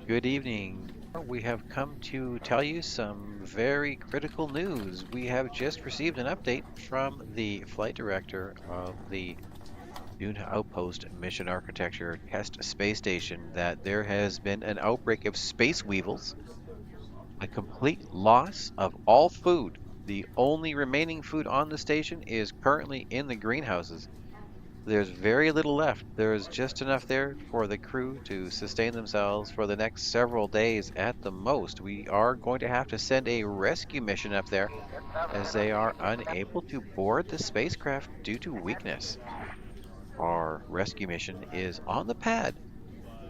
Good evening. We have come to tell you some very critical news. We have just received an update from the flight director of the Dune Outpost Mission Architecture Test Space Station that there has been an outbreak of space weevils, a complete loss of all food. The only remaining food on the station is currently in the greenhouses. There's very little left. There is just enough there for the crew to sustain themselves for the next several days at the most. We are going to have to send a rescue mission up there as they are unable to board the spacecraft due to weakness. Our rescue mission is on the pad.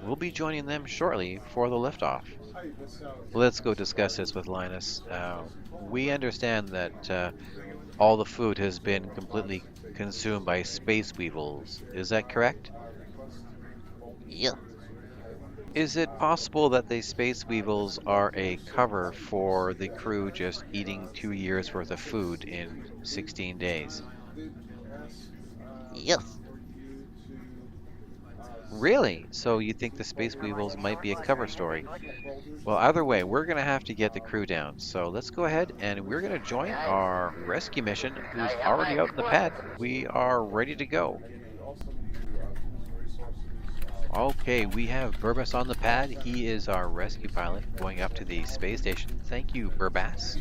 We'll be joining them shortly for the liftoff. Let's go discuss this with Linus. We understand that all the food has been completely consumed by space weevils. Is that correct? Yeah, Is it possible that the space weevils are a cover for the crew just eating 2 years worth of food in 16 days? yes. Really? So you think the space weevils might be a cover story? Well, either way, we're going to have to get the crew down. So let's go ahead and we're going to join our rescue mission who's already out in the pad. We are ready to go. Okay, we have Burbas on the pad. He is our rescue pilot going up to the space station. Thank you, Burbas.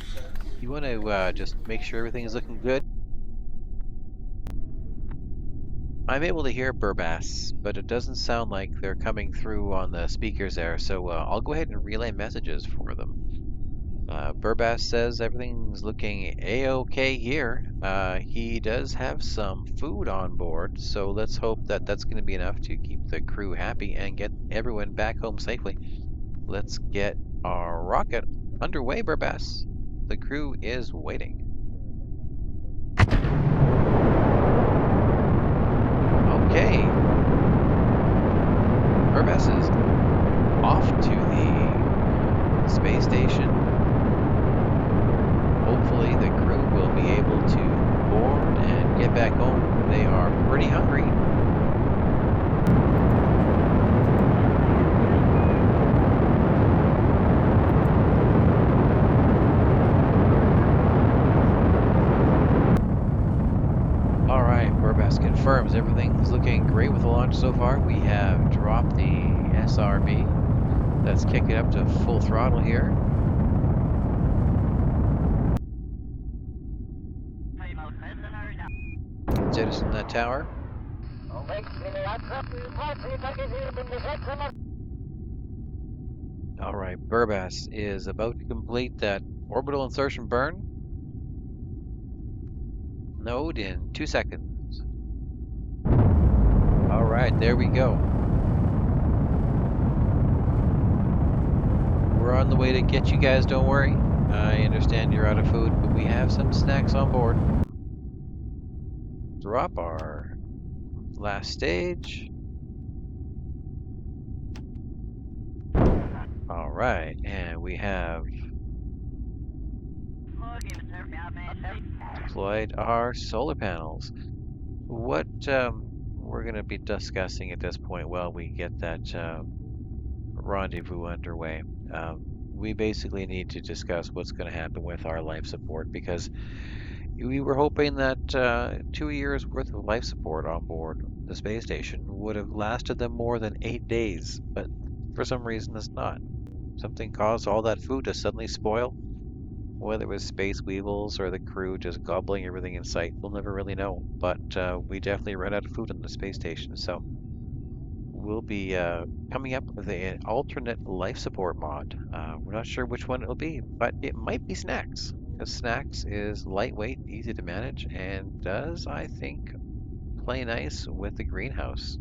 You want to just make sure everything is looking good? I'm able to hear Burbas, but it doesn't sound like they're coming through on the speakers there, so I'll go ahead and relay messages for them. Burbas says everything's looking a-okay here. He does have some food on board, so let's hope that that's going to be enough to keep the crew happy and get everyone back home safely. Let's get our rocket underway, Burbas. The crew is waiting. Okay, Burbas is off to the space station. Hopefully the crew will be able to board and get back home. They are pretty hungry. All right, Burbas confirms everything's looking great with the launch so far. We have dropped the SRB. Let's kick it up to full throttle here. Jettison that tower. All right, Burbas is about to complete that orbital insertion burn node in 2 seconds. All right, there we go. We're on the way to get you guys, don't worry. I understand you're out of food, but we have some snacks on board. Drop our last stage. All right, and we have deployed our solar panels. What we're going to be discussing at this point while we get that rendezvous underway. We basically need to discuss what's going to happen with our life support because we were hoping that 2 years worth of life support on board the space station would have lasted them more than 8 days, but for some reason it's not. Something caused all that food to suddenly spoil. Whether it was space weevils or the crew just gobbling everything in sight, we'll never really know. But we definitely ran out of food on the space station, so we'll be coming up with an alternate life support mod. We're not sure which one it'll be, but it might be snacks, because snacks is lightweight, easy to manage, and does, I think, play nice with the greenhouse.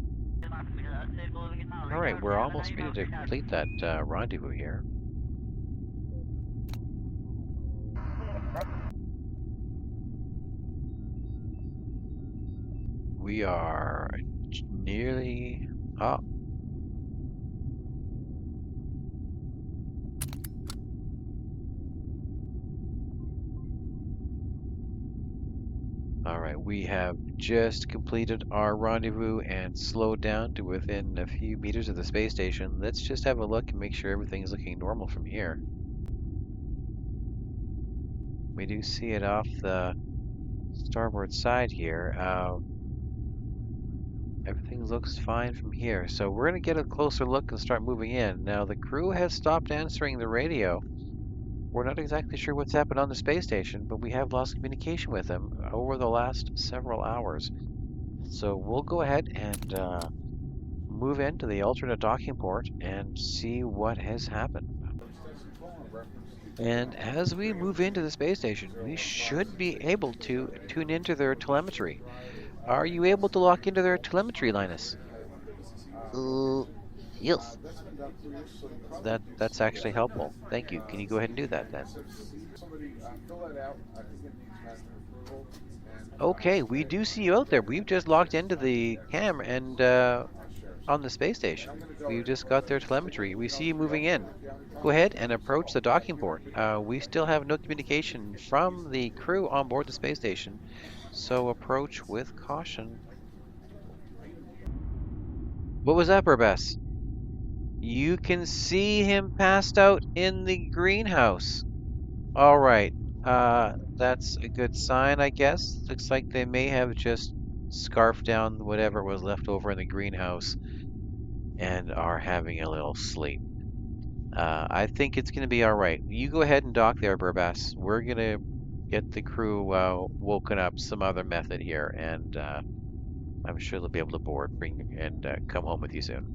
All right, we're almost ready to complete that rendezvous here. We are nearly up. All right, We have just completed our rendezvous and slowed down to within a few meters of the space station. Let's just have a look and make sure everything's looking normal from here. We do see it off the starboard side here. Everything looks fine from here. So we're going to get a closer look and start moving in. Now, the crew has stopped answering the radio. We're not exactly sure what's happened on the space station, but we have lost communication with them over the last several hours. So we'll go ahead and move into the alternate docking port and see what has happened. And as we move into the space station, we should be able to tune into their telemetry. Are you able to lock into their telemetry, Linus? Uh, yes. That's actually helpful. Thank you. Can you go ahead and do that then? Okay, we do see you out there. We've just logged into the cam and on the space station. We've just got their telemetry. We see you moving in. Go ahead and approach the docking port. We still have no communication from the crew on board the space station, so approach with caution. What was that, Burbess? You can see him passed out in the greenhouse. All right. That's a good sign, I guess. Looks like they may have just scarfed down whatever was left over in the greenhouse and are having a little sleep. I think it's going to be all right. You go ahead and dock there, Burbass. We're going to get the crew woken up some other method here, and I'm sure they'll be able to board and come home with you soon.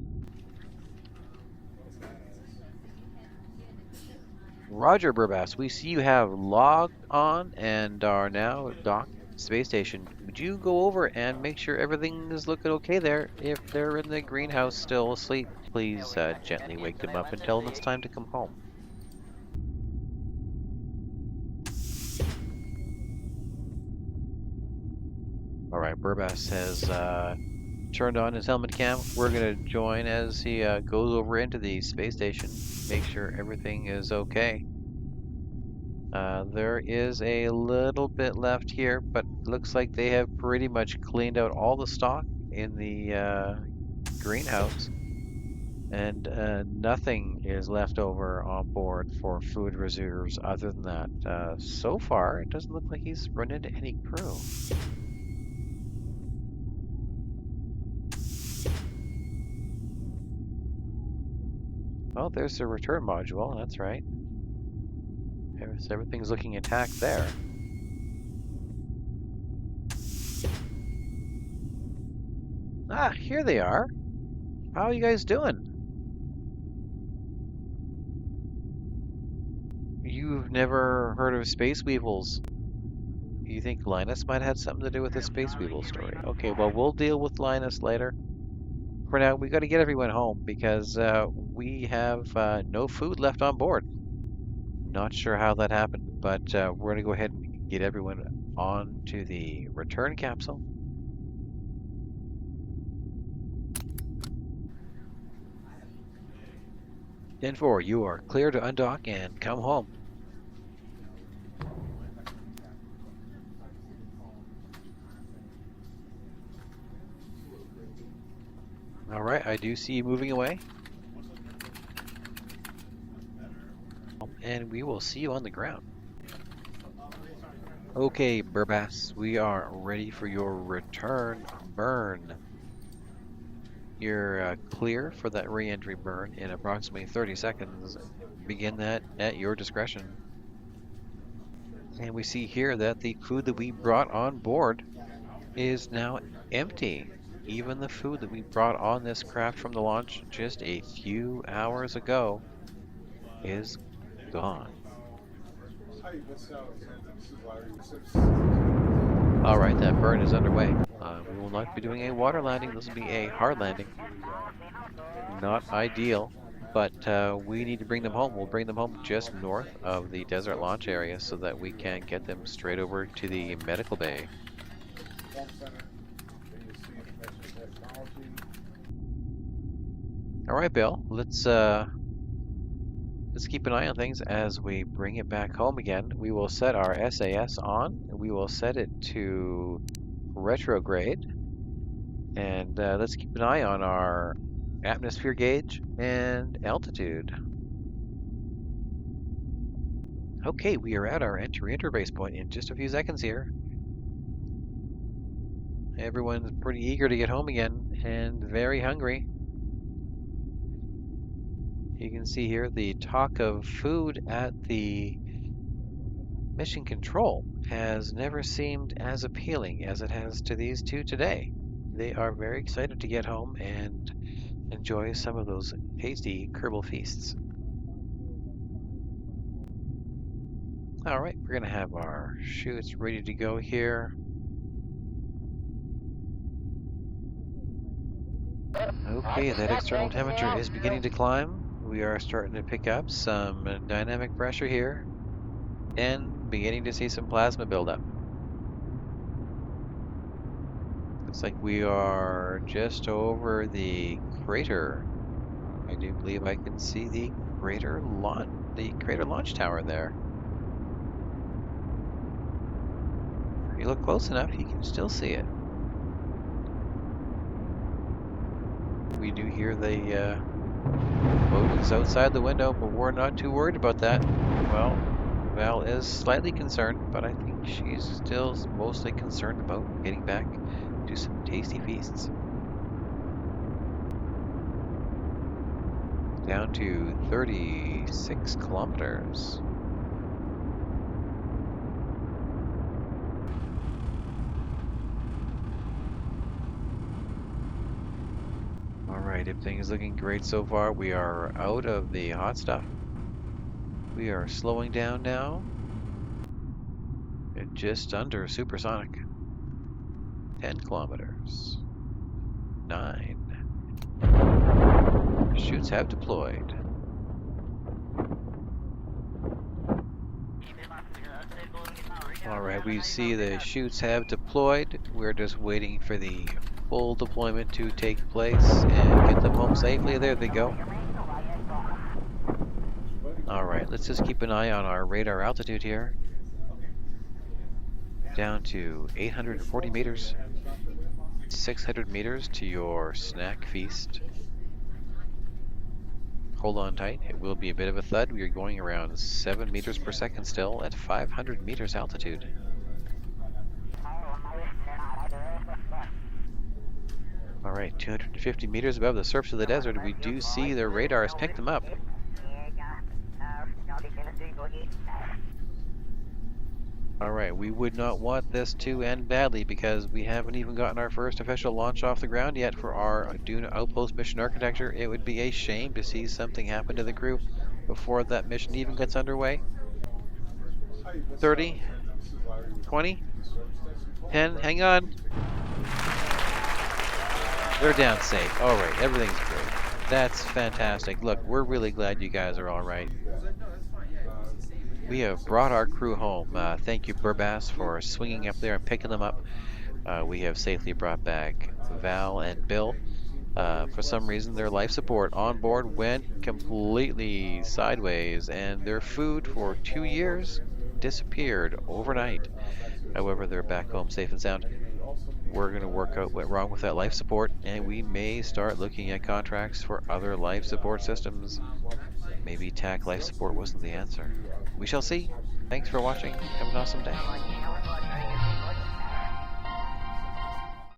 Roger, Burbass. We see you have logged on and are now docked at the space station. Would you go over and make sure everything is looking okay there? If they're in the greenhouse still asleep, please gently wake them up and tell them it's time to come home. All right, Burbass has turned on his helmet cam. We're going to join as he goes over into the space station, make sure everything is okay. There is a little bit left here, but looks like they have pretty much cleaned out all the stock in the greenhouse, and nothing is left over on board for food reserves other than that. So far, it doesn't look like he's run into any crew. Oh, there's the return module, that's right. Everything's looking intact there. Ah, here they are. How are you guys doing? You've never heard of space weevils? You think Linus might have had something to do with the space weevil story? Okay, well, we'll deal with Linus later. For now, we got to get everyone home because we have no food left on board. Not sure how that happened, but we're going to go ahead and get everyone on to the return capsule. 10-4, you are clear to undock and come home. All right, I do see you moving away. And we will see you on the ground. Okay, Burbass, we are ready for your return burn. You're clear for that re-entry burn in approximately 30 seconds. Begin that at your discretion. And we see here that the food that we brought on board is now empty. Even the food that we brought on this craft from the launch just a few hours ago is gone. All right, that burn is underway. We will not be doing a water landing. This will be a hard landing. Not ideal, but we need to bring them home. We'll bring them home just north of the desert launch area so that we can get them straight over to the medical bay. All right, Bill. Let's keep an eye on things as we bring it back home again. We will set our SAS on. We will set it to retrograde. And let's keep an eye on our atmosphere gauge and altitude. Okay, we are at our entry interface point in just a few seconds here. Everyone's pretty eager to get home again and very hungry. You can see here the talk of food at the mission control has never seemed as appealing as it has to these two today. They are very excited to get home and enjoy some of those tasty kerbal feasts. All right, we're gonna have our chutes ready to go here. Okay, that external temperature is beginning to climb. We are starting to pick up some dynamic pressure here and beginning to see some plasma buildup. Looks like we are just over the crater. I do believe I can see the crater launch tower there. If you look close enough, you can still see it. We do hear the boat is outside the window, but we're not too worried about that. Well, Val is slightly concerned, but I think she's still mostly concerned about getting back to some tasty feasts. Down to 36 kilometers. Alright, everything is looking great so far. We are out of the hot stuff. We are slowing down now. At just under supersonic. 10 kilometers. 9. Chutes have deployed. Alright, we see the chutes have deployed. We're just waiting for the full deployment to take place and get them home safely. There they go. Alright, let's just keep an eye on our radar altitude here. Down to 840 meters. 600 meters to your snack feast. Hold on tight, it will be a bit of a thud. We are going around 7 meters per second still at 500 meters altitude. Alright, 250 meters above the surface of the desert, we do see the radar has picked them up. Alright, we would not want this to end badly because we haven't even gotten our first official launch off the ground yet for our Dune Outpost mission architecture. It would be a shame to see something happen to the crew before that mission even gets underway. 30, 20, 10, hang on. They're down safe. Alright, everything's great. That's fantastic. Look, we're really glad you guys are alright. We have brought our crew home. Thank you, Burbass, for swinging up there and picking them up. We have safely brought back Val and Bill. For some reason, their life support on board went completely sideways, and their food for 2 years disappeared overnight. However, they're back home safe and sound. We're going to work out what's wrong with that life support, and we may start looking at contracts for other life support systems. Maybe TAC life support wasn't the answer. We shall see. Thanks for watching. Have an awesome day.